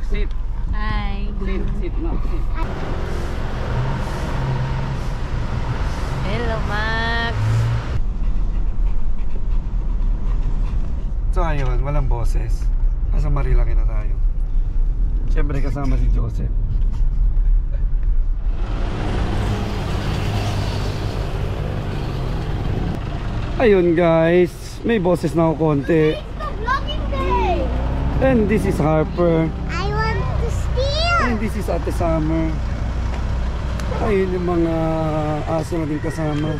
sit. Hi. Sit, Max, sit. Hello, Max. So ayun, walang boses. Nasa Marilaki na tayo. Siyempre kasama si Joseph. Ayun guys, may boses na ako konti. It's the vlogging day! And this is Harper. I want to steal! And this is Ate Summer. Ayun yung mga aso na din kasama.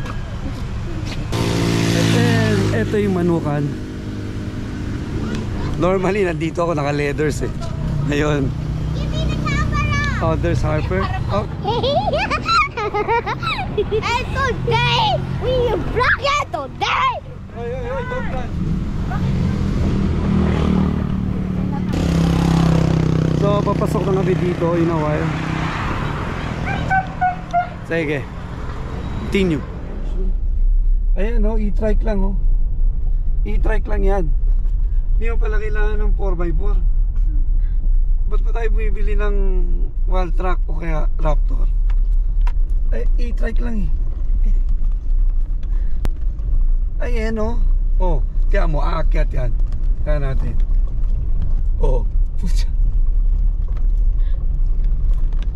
And eto yung manukan. Normally nandito ako naka-leathers eh. Ayun. Give me the camera! Oh, there's Harper. Oh, And today, we vlog it today! oy, don't run. So, papasok na kami dito in a while. Sige. Continue. Ayan oh, e-trike lang oh. E-trike lang yan. Hindi mo pala kailangan ng 4x4. Ba't pa tayo bumibili ng wall track o kaya Raptor? Ay, e-trike lang eh. Ayan oh. Oh, kaya mo aakyat yan. Kaya natin. Oh, pucha.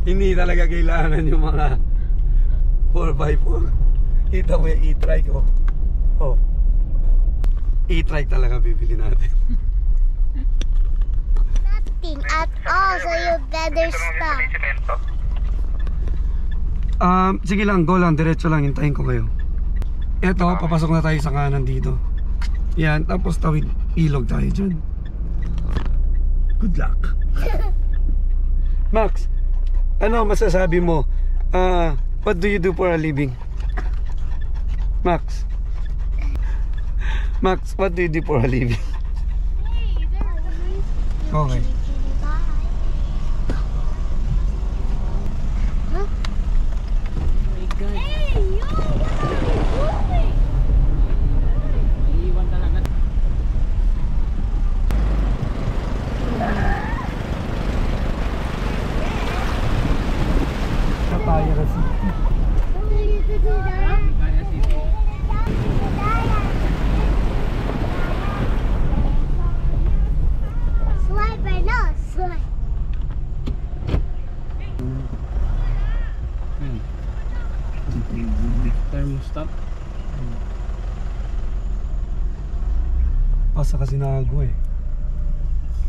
Hindi talaga kailangan yung mga 4x4. Kita mo yung e-trike oh. Oh. E-trike talaga bibili natin. Nothing at all, so you better stop. Sige lang, go lang, diretso lang, hintayin ko kayo. Eto, papasok na tayo sa kanan dito. Yan, tapos tawid ilog tayo dyan. Good luck. Max, ano masasabi mo? What do you do for a living? Max, what do you do for a living? Okay. Iiwan talaga. Papaya kasi. Kaya city. Swipe or no swipe? Thermostat. Pasa kasi nakago eh.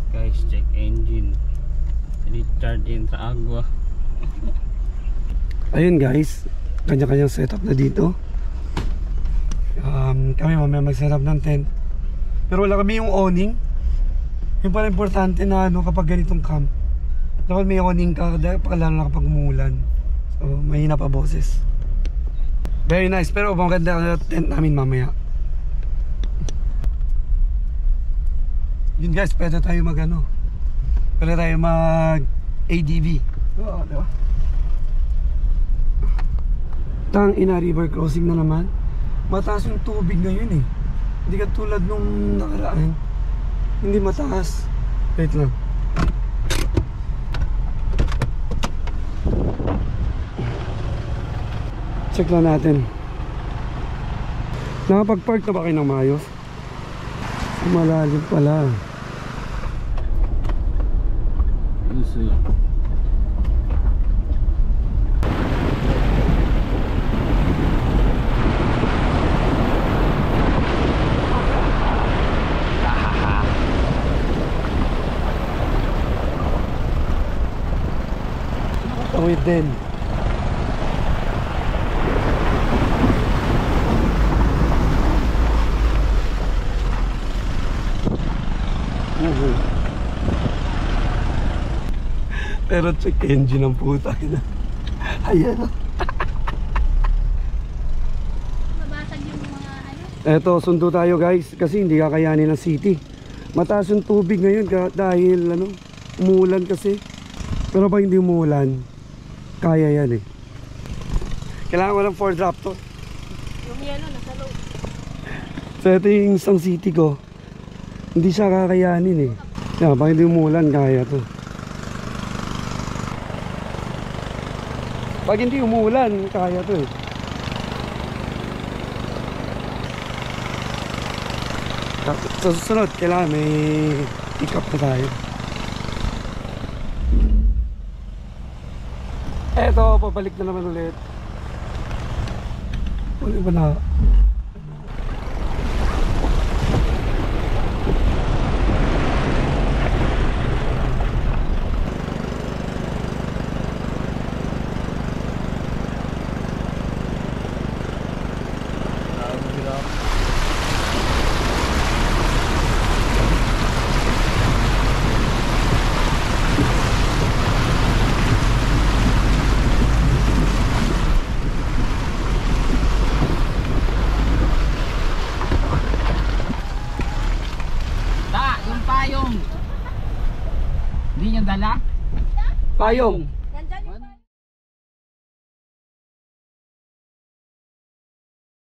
Guys, check engine. Recharge in sa agua. Ayun guys, kanya-kanyang setup na dito. Kami mamaya mag-setup ng tent. Pero wala kami yung awning. Yung pala importante na ano kapag ganitong camp. Dapat may awning ka, lalo na kapag umuulan. So mahina pa boses. Very nice, pero maganda ang tent namin mamaya. Yun guys, pwede tayo mag ano. Pwede tayo mag ADV. Oo, diba? Tang ina, river crossing na naman. Mataas yung tubig ngayon eh. Hindi ka tulad nung nakaraan. Hindi mataas. Wait lang. Check lang natin. Nakapag-park na ba kayo ng maayos? Malalim pala. Uso. Tawid din. Pero check engine ng puta. Ayan. Mabasag yung mga ano. Eto, sundo tayo guys kasi hindi kakayanin ng city. Mataas yung tubig ngayon dahil ano, umuulan kasi. Pero pag hindi umuulan, kaya yan eh. Kailangan ko ng Ford Raptor. Yung yellow nasa loob. So ito yung isang city ko. Hindi siya kakayanin eh. Kaya pag hindi umuulan, kaya to. Pag hindi umuulan, kaya to eh. Sa susunod, kailangan may pick up na tayo. Eto, pabalik na naman ulit. Uli ba na? Ta, yung payong. Hindi niyo dala? Payong.